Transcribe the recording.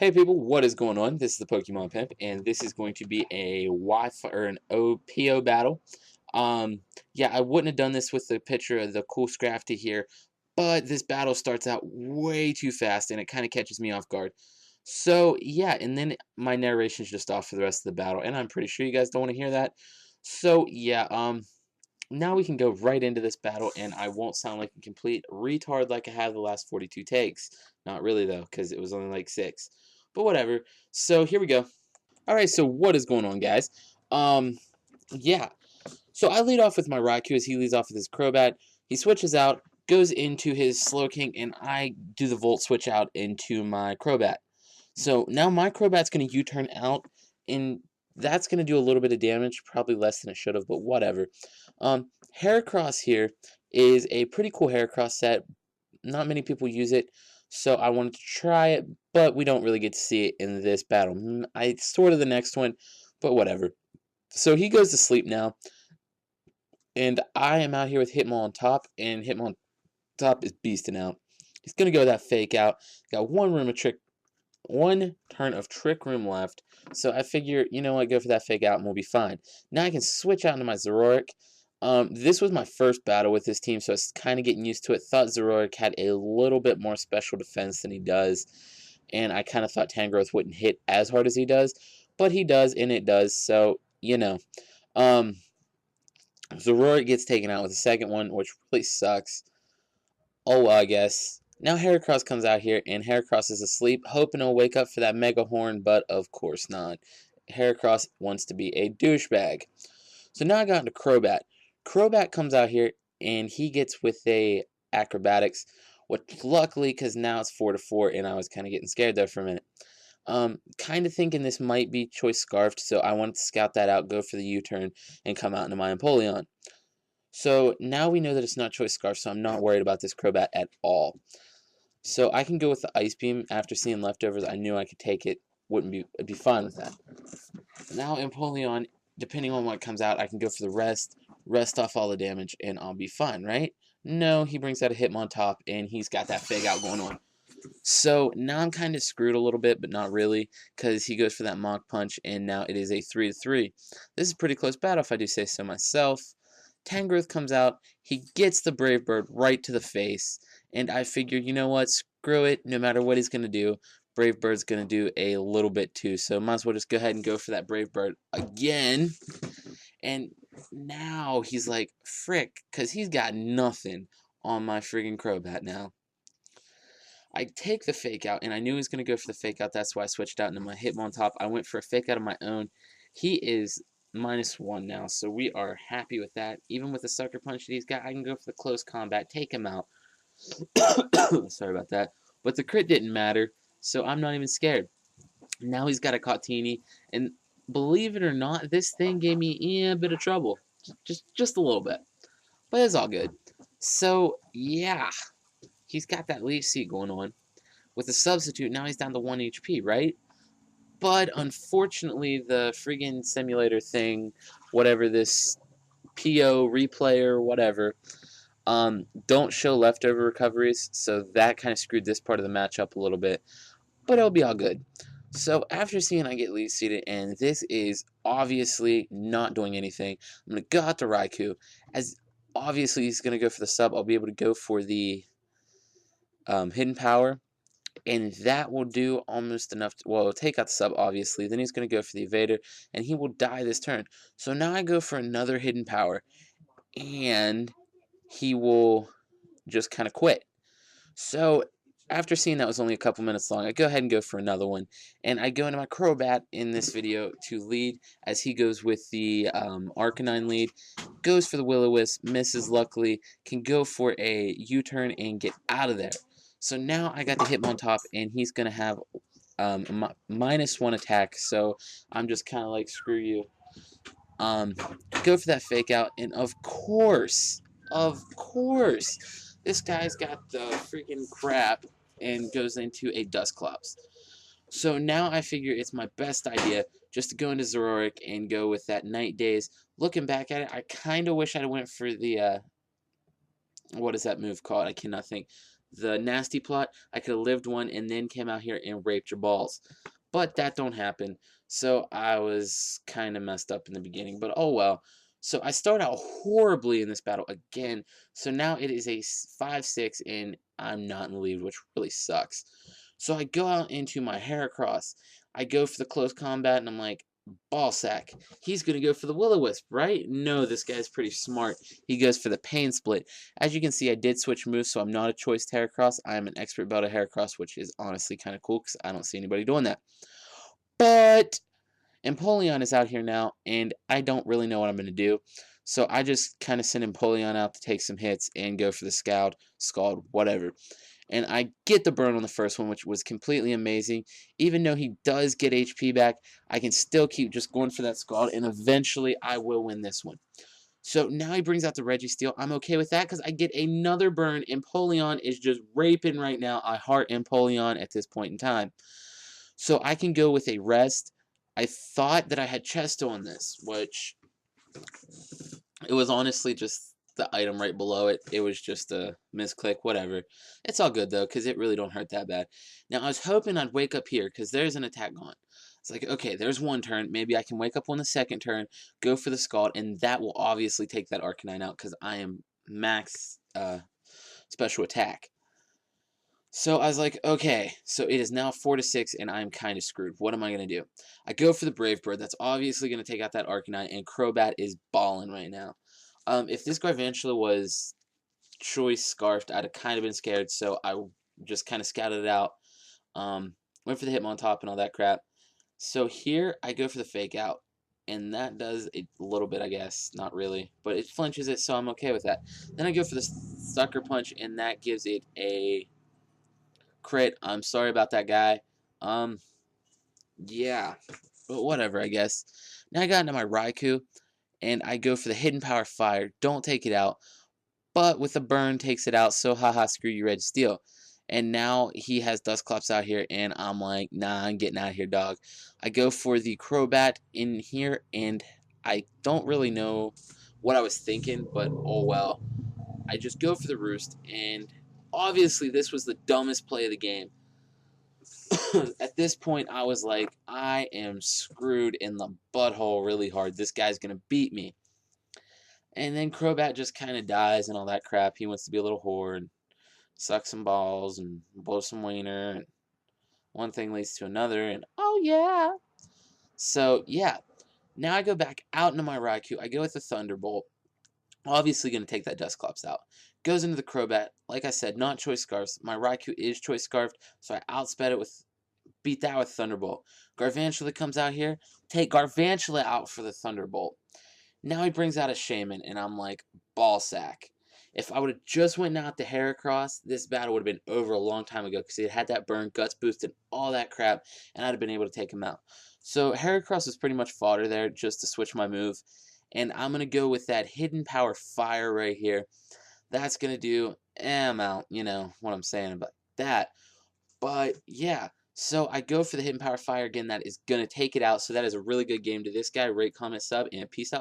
Hey people, what is going on? This is the Pokemon Pimp, and this is going to be a Wi-Fi or an OPO battle. Yeah, I wouldn't have done this with the picture of the cool Scrafty here, but this battle starts out way too fast, and it kind of catches me off guard. So yeah, and then my narration's just off for the rest of the battle, and I'm pretty sure you guys don't want to hear that. So yeah, now we can go right into this battle, and I won't sound like a complete retard like I have the last 42 takes. Not really, though, because it was only like 6. But whatever. So here we go. Alright, so what is going on, guys? Um, yeah. So I lead off with my Raikou as he leads off with his Crobat. He switches out, goes into his Slowking, and I do the Volt switch out into my Crobat. So now my Crobat's going to U-turn out, and that's going to do a little bit of damage, probably less than it should have, but whatever. Heracross here is a pretty cool Heracross set. Not many people use it, so I wanted to try it, but we don't really get to see it in this battle. I sort of the next one, but whatever. So he goes to sleep now, and I am out here with Hitmon on top, and Hitmon on top is beasting out. He's going to go with that fake out. Got one turn of Trick Room left, so I figure, you know what, go for that fake out and we'll be fine. Now I can switch out into my Zoroark. This was my first battle with this team, so I was kind of getting used to it. Thought Zoroark had a little bit more special defense than he does, and I kind of thought Tangrowth wouldn't hit as hard as he does, but he does, and it does, so, you know. Zoroark gets taken out with the second one, which really sucks. Oh, well, I guess. Now Heracross comes out here, and Heracross is asleep, hoping he'll wake up for that Mega Horn, but of course not. Heracross wants to be a douchebag. So now I got into Crobat. Crobat comes out here, and he gets with a Acrobatics, which luckily, because now it's 4-4, and I was kind of getting scared there for a minute. Kind of thinking this might be Choice Scarfed, so I wanted to scout that out, go for the U-turn, and come out into my Empoleon. So now we know that it's not Choice Scarf, so I'm not worried about this Crobat at all. So I can go with the Ice Beam. After seeing Leftovers, I knew I could take it. I'd be fine with that. Now Empoleon, depending on what comes out, I can go for the rest off all the damage, and I'll be fine, right? No, he brings out a Hitmontop, and he's got that fake out going on. So now I'm kind of screwed a little bit, but not really, because he goes for that Mach Punch, and now it is a 3-3. This is a pretty close battle, if I do say so myself. Tangrowth comes out, he gets the Brave Bird right to the face, and I figured, you know what, screw it, no matter what he's going to do, Brave Bird's going to do a little bit too, so might as well just go ahead and go for that Brave Bird again, and now he's like, frick, because he's got nothing on my friggin' Crobat now. I take the fake out, and I knew he was going to go for the fake out, that's why I switched out into my Hitmontop. I went for a fake out of my own. He is -1 now, so we are happy with that. Even with the Sucker Punch that he's got, I can go for the close combat, take him out. Sorry about that. But the crit didn't matter, so I'm not even scared. Now he's got a Cotini, and believe it or not, this thing gave me a bit of trouble. Just a little bit. But it's all good. So, yeah. He's got that Leaf Seed going on. With the substitute, now he's down to 1 HP, right? But unfortunately, the friggin' simulator thing, whatever this PO replay or whatever, don't show leftover recoveries, so that kind of screwed this part of the matchup a little bit. But it'll be all good. So after seeing I get Leaf Seeded, and this is obviously not doing anything, I'm going to go out to Raikou. As obviously he's going to go for the sub, I'll be able to go for the Hidden Power, and that will do almost enough to, well, it'll take out the sub, obviously. Then he's going to go for the Evader, and he will die this turn. So now I go for another Hidden Power, and he will just kind of quit. So after seeing that was only a couple minutes long, I go ahead and go for another one, and I go into my Crobat in this video to lead, as he goes with the Arcanine lead, goes for the Will-O-Wisp, misses luckily, can go for a U-turn and get out of there. So now I got the Hitmontop, and he's going to have -1 attack, so I'm just kind of like, screw you. Go for that fake out, and of course, this guy's got the freaking crap and goes into a Dusclops. So now I figure it's my best idea just to go into Zoroark and go with that Night Daze. Looking back at it, I kind of wish I went for the, what is that move called? I cannot think. the nasty plot, I could have lived one and then came out here and raped your balls. But that don't happen. So I was kind of messed up in the beginning, but oh well. So I start out horribly in this battle again. So now it is a 5-6 and I'm not in the lead, which really sucks. So I go out into my Heracross. I go for the close combat and I'm like, ball sack. He's going to go for the Will-O-Wisp, right? No, this guy's pretty smart. He goes for the Pain Split. As you can see, I did switch moves, so I'm not a choice Heracross. I am an expert belt of Heracross, which is honestly kind of cool because I don't see anybody doing that. But Empoleon is out here now, and I don't really know what I'm going to do. So I just kind of send Empoleon out to take some hits and go for the Scald, whatever. And I get the burn on the first one, which was completely amazing. Even though he does get HP back, I can still keep just going for that Scald, and eventually I will win this one. So now he brings out the Registeel. I'm okay with that because I get another burn. Empoleon is just raping right now. I heart Empoleon at this point in time. So I can go with a rest. I thought that I had Chesto on this, which it was honestly just the item right below it. It was just a misclick, whatever. It's all good though, because it really don't hurt that bad. Now I was hoping I'd wake up here, because there's an attack gone. It's like, okay, there's one turn. Maybe I can wake up on the second turn, go for the Scald, and that will obviously take that Arcanine out, because I am max special attack. So I was like, okay, so it is now 4-6, and I'm kind of screwed. What am I going to do? I go for the Brave Bird. That's obviously going to take out that Arcanine, and Crobat is balling right now. If this Garvantula was choice Scarfed, I'd have kind of been scared, so I just kind of scouted it out. Went for the Hitmontop and all that crap. So here, I go for the Fake Out, and that does a little bit, I guess. Not really, but it flinches it, so I'm okay with that. Then I go for the Sucker Punch, and that gives it a crit. I'm sorry about that, guy. Yeah, but whatever, I guess. Now I got into my Raikou, and I go for the Hidden Power Fire. Don't take it out, but with a burn takes it out, so haha, screw you, Registeel. And now he has Dusclops out here, and I'm like, nah, I'm getting out of here, dog. I go for the Crobat in here, and I don't really know what I was thinking, but oh well. I just go for the Roost, and obviously this was the dumbest play of the game. At this point, I was like, I am screwed in the butthole really hard. This guy's going to beat me. And then Crobat just kind of dies and all that crap. He wants to be a little whore and suck some balls and blow some wiener. And one thing leads to another. And oh, yeah. So, yeah. Now I go back out into my Raikou. I go with the Thunderbolt. Obviously going to take that Dusclops out. Goes into the Crobat. Like I said, not Choice Scarfs. My Raikou is Choice Scarfed, so I outsped it with, beat that with Thunderbolt. Garvantula comes out here. Take Garvantula out for the Thunderbolt. Now he brings out a Shaman, and I'm like, ball sack. If I would have just went out to Heracross, this battle would have been over a long time ago because he had that burn, guts boosted, all that crap, and I'd have been able to take him out. So Heracross was pretty much fodder there just to switch my move. And I'm going to go with that Hidden Power Fire right here. That's going to do, I'm out, you know what I'm saying about that. But, yeah, so I go for the Hidden Power Fire again. That is going to take it out. So that is a really good game to this guy. Rate, comment, sub, and peace out.